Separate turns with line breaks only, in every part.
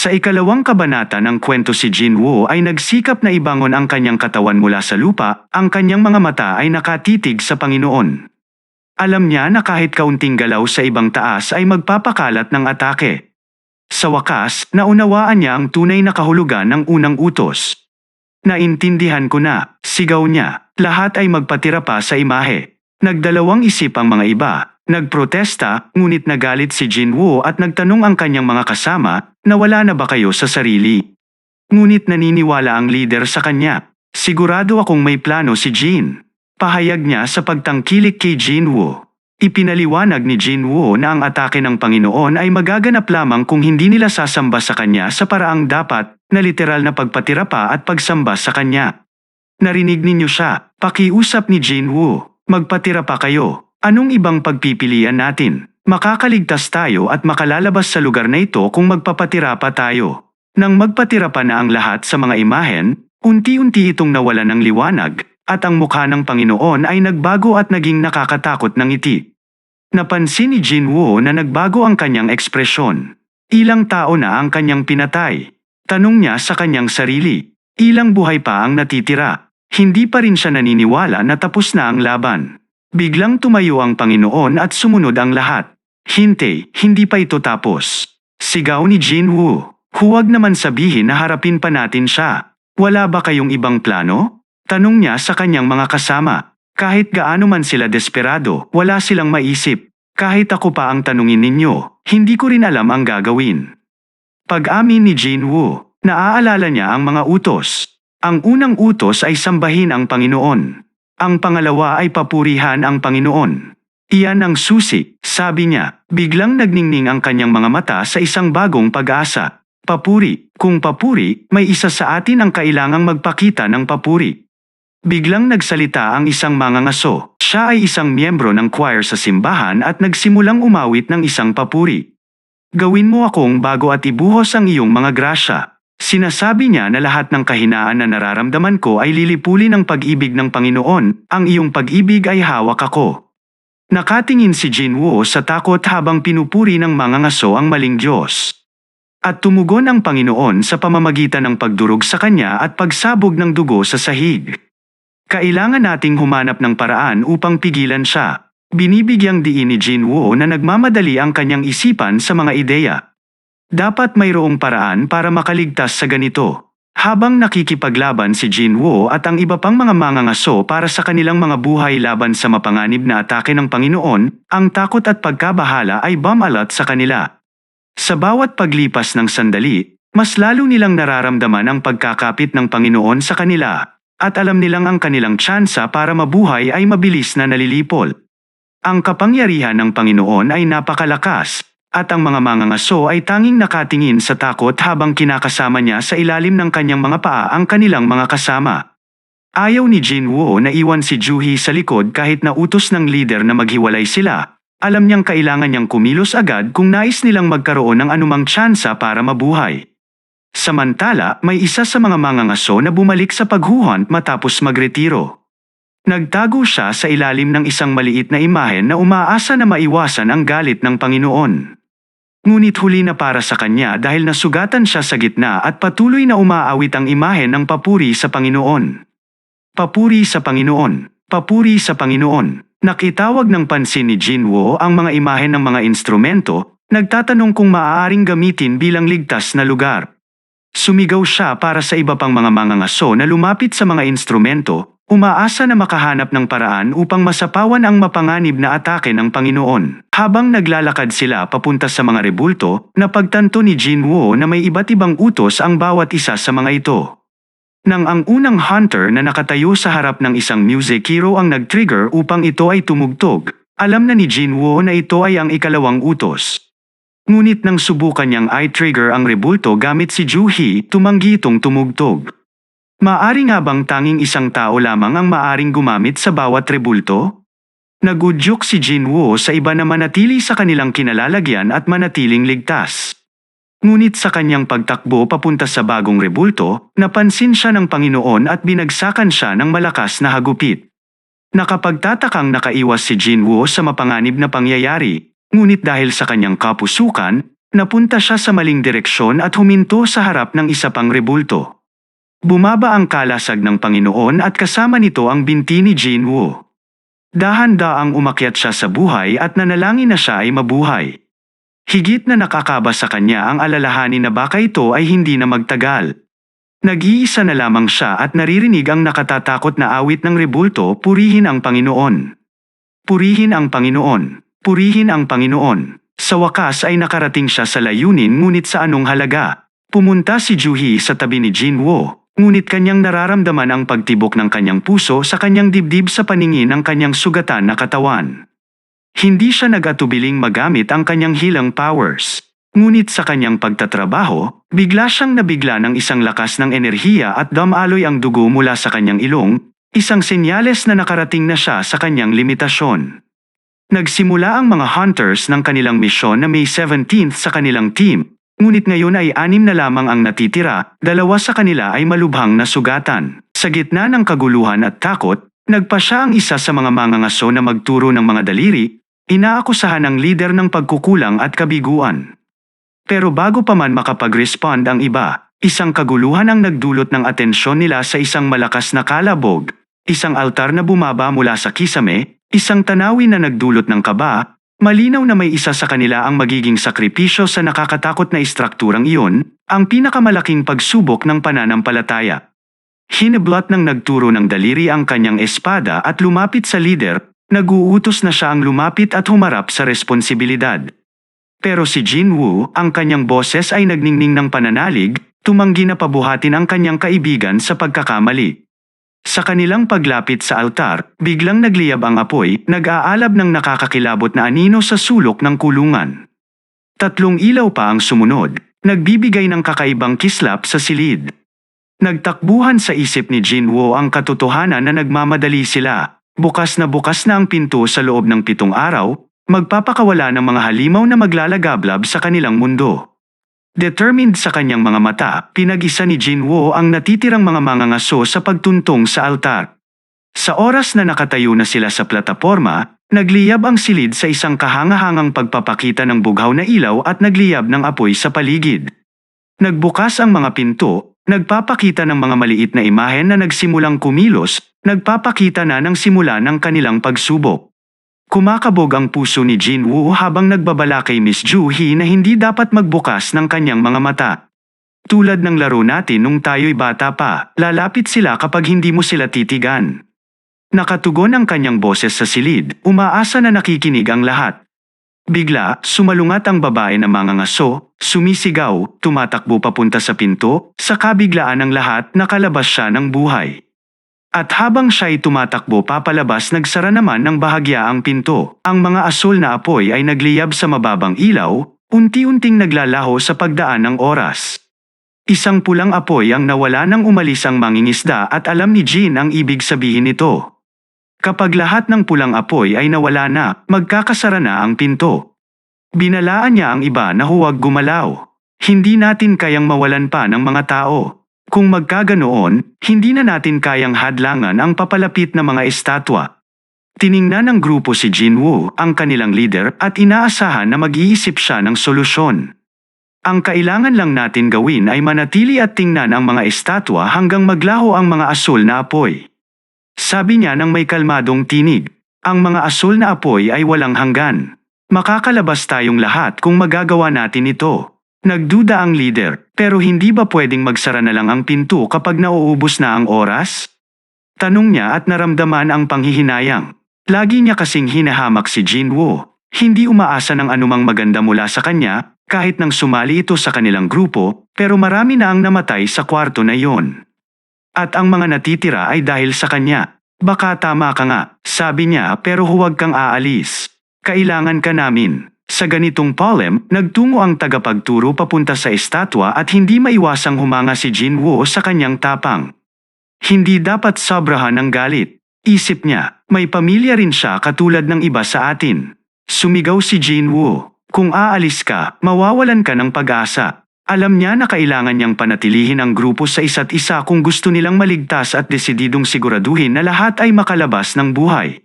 Sa ikalawang kabanata ng kwento si Jinwoo ay nagsikap na ibangon ang kanyang katawan mula sa lupa, ang kanyang mga mata ay nakatitig sa Panginoon. Alam niya na kahit kaunting galaw sa ibang taas ay magpapakalat ng atake. Sa wakas, naunawaan niya ang tunay na kahulugan ng unang utos. Naintindihan ko na, sigaw niya, lahat ay magpatira pa sa imahe. Nagdalawang isip ang mga iba. Nagprotesta, ngunit nagalit si Jinwoo at nagtanong ang kanyang mga kasama, nawala na ba kayo sa sarili? Ngunit naniniwala ang leader sa kanya. Sigurado akong may plano si Jin. Pahayag niya sa pagtangkilik kay Jinwoo. Ipinaliwanag ni Jinwoo na ang atake ng Panginoon ay magaganap lamang kung hindi nila sasamba sa kanya sa paraang dapat, na literal na pagpatira pa at pagsamba sa kanya. Narinig ninyo siya, pakiusap ni Jinwoo, magpatira pa kayo. Anong ibang pagpipilian natin? Makakaligtas tayo at makalalabas sa lugar na ito kung magpapatira pa tayo. Nang magpatira pa na ang lahat sa mga imahen, unti-unti itong nawalan ng liwanag, at ang mukha ng Panginoon ay nagbago at naging nakakatakot ng ngiti. Napansin ni Jinwoo na nagbago ang kanyang ekspresyon. Ilang tao na ang kanyang pinatay. Tanong niya sa kanyang sarili, ilang buhay pa ang natitira? Hindi pa rin siya naniniwala na tapos na ang laban. Biglang tumayo ang Panginoon at sumunod ang lahat. Hindi pa ito tapos. Sigaw ni Jinwoo, huwag naman sabihin na harapin pa natin siya. Wala ba kayong ibang plano? Tanong niya sa kanyang mga kasama. Kahit gaano man sila desperado, wala silang maisip. Kahit ako pa ang tanungin ninyo, hindi ko rin alam ang gagawin. Pag-amin ni Jinwoo, naaalala niya ang mga utos. Ang unang utos ay sambahin ang Panginoon. Ang pangalawa ay papurihan ang Panginoon. Iyan ang susi, sabi niya. Biglang nagningning ang kanyang mga mata sa isang bagong pag-asa. Papuri, kung papuri, may isa sa atin ang kailangang magpakita ng papuri. Biglang nagsalita ang isang mangangaso. Siya ay isang miyembro ng choir sa simbahan at nagsimulang umawit ng isang papuri. Gawin mo akong bago at ibuhos ang iyong mga grasya. Sinasabi niya na lahat ng kahinaan na nararamdaman ko ay lilipulin ng pag-ibig ng Panginoon, ang iyong pag-ibig ay hawak ako. Nakatingin si Jinwoo sa takot habang pinupuri ng mangangaso ang maling Diyos. At tumugon ang Panginoon sa pamamagitan ng pagdurog sa kanya at pagsabog ng dugo sa sahig. Kailangan nating humanap ng paraan upang pigilan siya. Binibigyang diin ni Jinwoo na nagmamadali ang kanyang isipan sa mga ideya. Dapat mayroong paraan para makaligtas sa ganito. Habang nakikipaglaban si Jinwoo at ang iba pang mga mangangaso para sa kanilang mga buhay laban sa mapanganib na atake ng Panginoon, ang takot at pagkabahala ay bumalat sa kanila. Sa bawat paglipas ng sandali, mas lalo nilang nararamdaman ang pagkakapit ng Panginoon sa kanila, at alam nilang ang kanilang tsansa para mabuhay ay mabilis na nalilipol. Ang kapangyarihan ng Panginoon ay napakalakas, at ang mga mangangaso ay tanging nakatingin sa takot habang kinakasama niya sa ilalim ng kanyang mga paa ang kanilang mga kasama. Ayaw ni Jinwoo na iwan si Juhee sa likod kahit na utos ng leader na maghiwalay sila. Alam niyang kailangan niyang kumilos agad kung nais nilang magkaroon ng anumang tsansa para mabuhay. Samantala, may isa sa mga mangangaso na bumalik sa paghuhunt matapos magretiro. Nagtago siya sa ilalim ng isang maliit na imahen na umaasa na maiwasan ang galit ng Panginoon. Ngunit huli na para sa kanya dahil nasugatan siya sa gitna at patuloy na umaawit ang imahen ng papuri sa Panginoon. Papuri sa Panginoon, papuri sa Panginoon. Nakitawag ng pansin ni Jinwoo ang mga imahen ng mga instrumento, nagtatanong kung maaaring gamitin bilang ligtas na lugar. Sumigaw siya para sa iba pang mga mangangaso na lumapit sa mga instrumento, umaasa na makahanap ng paraan upang masapawan ang mapanganib na atake ng Panginoon. Habang naglalakad sila papunta sa mga rebulto, napagtanto ni Jinwoo na may iba't ibang utos ang bawat isa sa mga ito. Nang ang unang hunter na nakatayo sa harap ng isang music hero ang nag-trigger upang ito ay tumugtog, alam na ni Jinwoo na ito ay ang ikalawang utos. Ngunit nang subukan niyang i-trigger ang rebulto gamit si Juhee, tumanggi itong tumugtog. Maari nga bang tanging isang tao lamang ang maaring gumamit sa bawat rebulto? Nagudyok si Jinwoo sa iba na manatili sa kanilang kinalalagyan at manatiling ligtas. Ngunit sa kanyang pagtakbo papunta sa bagong rebulto, napansin siya ng Panginoon at binagsakan siya ng malakas na hagupit. Nakapagtatakang nakaiwas si Jinwoo sa mapanganib na pangyayari, ngunit dahil sa kanyang kapusukan, Napunta siya sa maling direksyon at huminto sa harap ng isa pang rebulto. Bumaba ang kalasag ng Panginoon at kasama nito ang binti ni Jinwoo. Dahan-daang umakyat siya sa buhay at nanalangin na siya ay mabuhay. Higit na nakakaba sa kanya ang alalahanin na baka ito ay hindi na magtagal. Nag-iisa na lamang siya at naririnig ang nakatatakot na awit ng rebulto, "Purihin ang Panginoon. Purihin ang Panginoon. Purihin ang Panginoon." Sa wakas ay nakarating siya sa layunin, ngunit sa anong halaga? Pumunta si Juhi sa tabi ni Jinwoo, ngunit kanyang nararamdaman ang pagtibok ng kanyang puso sa kanyang dibdib sa paningin ng kanyang sugatan na katawan. Hindi siya nag-atubiling magamit ang kanyang healing powers. Ngunit sa kanyang pagtatrabaho, bigla siyang nabigla ng isang lakas ng enerhiya at damaloy ang dugo mula sa kanyang ilong, isang senyales na nakarating na siya sa kanyang limitasyon. Nagsimula ang mga hunters ng kanilang misyon na May 17 sa kanilang team, ngunit ngayon ay 6 na lamang ang natitira, 2 sa kanila ay malubhang nasugatan. Sa gitna ng kaguluhan at takot, nagpa siya ang isa sa mga mangangaso na magturo ng mga daliri, inaakusahan ng lider ng pagkukulang at kabiguan. Pero bago pa man makapag-respond ang iba, isang kaguluhan ang nagdulot ng atensyon nila sa isang malakas na kalabog, isang altar na bumaba mula sa kisame, isang tanawin na nagdulot ng kaba. Malinaw na may isa sa kanila ang magiging sakripisyo sa nakakatakot na istrukturang iyon, ang pinakamalaking pagsubok ng pananampalataya. Hiniblot ng nagturo ng daliri ang kanyang espada at lumapit sa lider, nag-uutos na siya ang lumapit at humarap sa responsibilidad. Pero si Jinwoo, ang kanyang boses ay nagningning ng pananalig, tumanggi na pabuhatin ang kanyang kaibigan sa pagkakamali. Sa kanilang paglapit sa altar, biglang nagliyab ang apoy, nag-aalab ng nakakakilabot na anino sa sulok ng kulungan. 3 ilaw pa ang sumunod, nagbibigay ng kakaibang kislap sa silid. Nagtakbuhan sa isip ni Jinwoo ang katotohanan na nagmamadali sila. Bukas na ang pinto sa loob ng 7 araw, magpapakawala ng mga halimaw na maglalagablab sa kanilang mundo. Determined sa kanyang mga mata, pinag-isa ni Jinwoo ang natitirang mga mangangaso sa pagtuntong sa altar. Sa oras na nakatayo na sila sa plataporma, nagliyab ang silid sa isang kahangahangang pagpapakita ng bughaw na ilaw at nagliyab ng apoy sa paligid. Nagbukas ang mga pinto, nagpapakita ng mga maliit na imahen na nagsimulang kumilos, nagpapakita na ng simula ng kanilang pagsubok. Kumakabog ang puso ni Jinwoo habang nagbabala kay Miss Juhi na hindi dapat magbukas ng kanyang mga mata. Tulad ng laro natin nung tayo'y bata pa, lalapit sila kapag hindi mo sila titigan. Nakatugon ang kanyang boses sa silid, umaasa na nakikinig ang lahat. Bigla, sumalungat ang babae na mangangaso, sumisigaw, tumatakbo papunta sa pinto, sa kabiglaan ng lahat nakalabas siya ng buhay. At habang siya'y tumatakbo papalabas, nagsara naman ng bahagya ang pinto. Ang mga asul na apoy ay nagliyab sa mababang ilaw, unti-unting naglalaho sa pagdaan ng oras. Isang pulang apoy ang nawala nang umalis ang mangingisda at alam ni Jin ang ibig sabihin nito. Kapag lahat ng pulang apoy ay nawala na, magkakasara na ang pinto. Binalaan niya ang iba na huwag gumalaw. Hindi natin kayang mawalan pa ng mga tao. Kung magkaganoon, hindi na natin kayang hadlangan ang papalapit na mga estatwa. Tiningnan ng grupo si Jinwoo, ang kanilang leader, at inaasahan na mag-iisip siya ng solusyon. Ang kailangan lang natin gawin ay manatili at tingnan ang mga estatwa hanggang maglaho ang mga asul na apoy. Sabi niya ng may kalmadong tinig, ang mga asul na apoy ay walang hanggan. Makakalabas tayong lahat kung magagawa natin ito. Nagduda ang leader, pero hindi ba pwedeng magsara na lang ang pinto kapag nauubos na ang oras? Tanong niya at naramdaman ang panghihinayang. Lagi niya kasing hinahamak si Jinwoo. Hindi umaasa ng anumang maganda mula sa kanya, kahit nang sumali ito sa kanilang grupo, pero marami na ang namatay sa kwarto na iyon. At ang mga natitira ay dahil sa kanya. Baka tama ka nga, sabi niya, pero huwag kang aalis. Kailangan ka namin. Sa ganitong polem, nagtungo ang tagapagturo papunta sa estatwa at hindi maiwasang humanga si Jinwoo sa kanyang tapang. Hindi dapat sobrahan ng galit. Isip niya, may pamilya rin siya katulad ng iba sa atin. Sumigaw si Jinwoo, kung aalis ka, mawawalan ka ng pag-asa. Alam niya na kailangan niyang panatilihin ang grupo sa isa't isa kung gusto nilang maligtas at desididong siguraduhin na lahat ay makalabas ng buhay.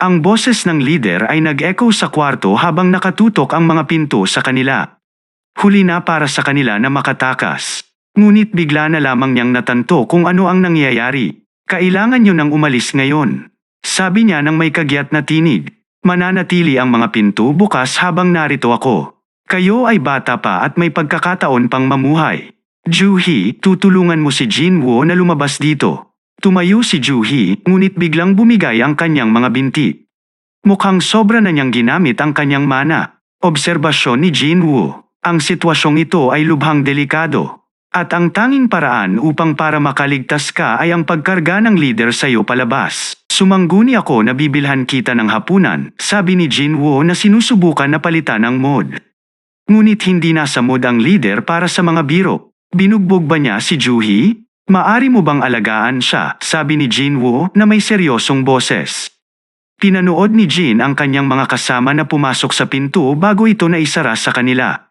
Ang boses ng leader ay nag-echo sa kwarto habang nakatutok ang mga pinto sa kanila. Huli na para sa kanila na makatakas. Ngunit bigla na lamang niyang natanto kung ano ang nangyayari. Kailangan niyo nang umalis ngayon. Sabi niya nang may kagyat na tinig. Mananatili ang mga pinto bukas habang narito ako. Kayo ay bata pa at may pagkakataon pang mamuhay. Juhi, tutulungan mo si Jinwoo na lumabas dito. Tumayo si Juhi, ngunit biglang bumigay ang kanyang mga binti. Mukhang sobra na niyang ginamit ang kanyang mana. Obserbasyon ni Jinwoo. Ang sitwasyong ito ay lubhang delikado. At ang tanging paraan upang para makaligtas ka ay ang pagkarga ng leader sa iyo palabas. Sumangguni ako na bibilhan kita ng hapunan, sabi ni Jinwoo na sinusubukan na palitan ang mood. Ngunit hindi nasa mood ang leader para sa mga biro. Binugbog ba niya si Juhi? Maari mo bang alagaan siya, sabi ni Jinwoo na may seryosong boses. Pinanood ni Jin ang kanyang mga kasama na pumasok sa pinto bago ito naisara sa kanila.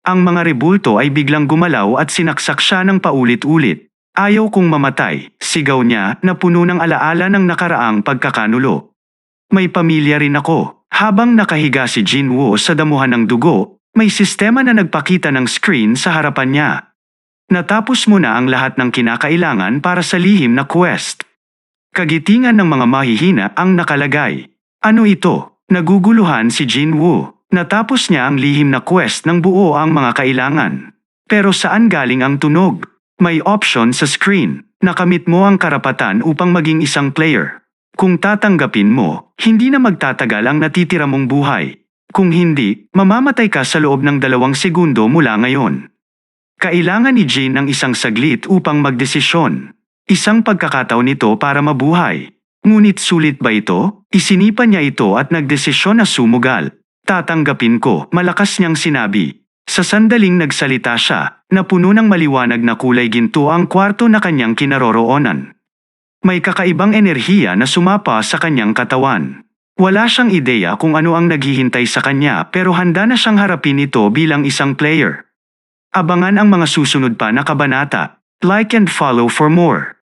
Ang mga rebulto ay biglang gumalaw at sinaksak siya ng paulit-ulit. Ayaw kong mamatay, sigaw niya na puno ng alaala ng nakaraang pagkakanulo. May pamilya rin ako. Habang nakahiga si Jinwoo sa damuhan ng dugo, may sistema na nagpakita ng screen sa harapan niya. Natapos mo na ang lahat ng kinakailangan para sa lihim na quest. Kagitingan ng mga mahihina ang nakalagay. Ano ito? Naguguluhan si Jinwoo. Natapos niya ang lihim na quest ng buo ang mga kailangan. Pero saan galing ang tunog? May option sa screen. Nakamit mo ang karapatan upang maging isang player. Kung tatanggapin mo, hindi na magtatagal ang natitira mong buhay. Kung hindi, mamamatay ka sa loob ng 2 segundo mula ngayon. Kailangan ni Jin ng isang saglit upang magdesisyon. Isang pagkakataon ito para mabuhay. Ngunit sulit ba ito? Isinipa niya ito at nagdesisyon na sumugal. Tatanggapin ko, malakas niyang sinabi. Sa sandaling nagsalita siya, na puno ng maliwanag na kulay ginto ang kwarto na kanyang kinaroroonan. May kakaibang enerhiya na sumapa sa kanyang katawan. Wala siyang ideya kung ano ang naghihintay sa kanya pero handa na siyang harapin ito bilang isang player. Abangan ang mga susunod pa na kabanata. Like and follow for more.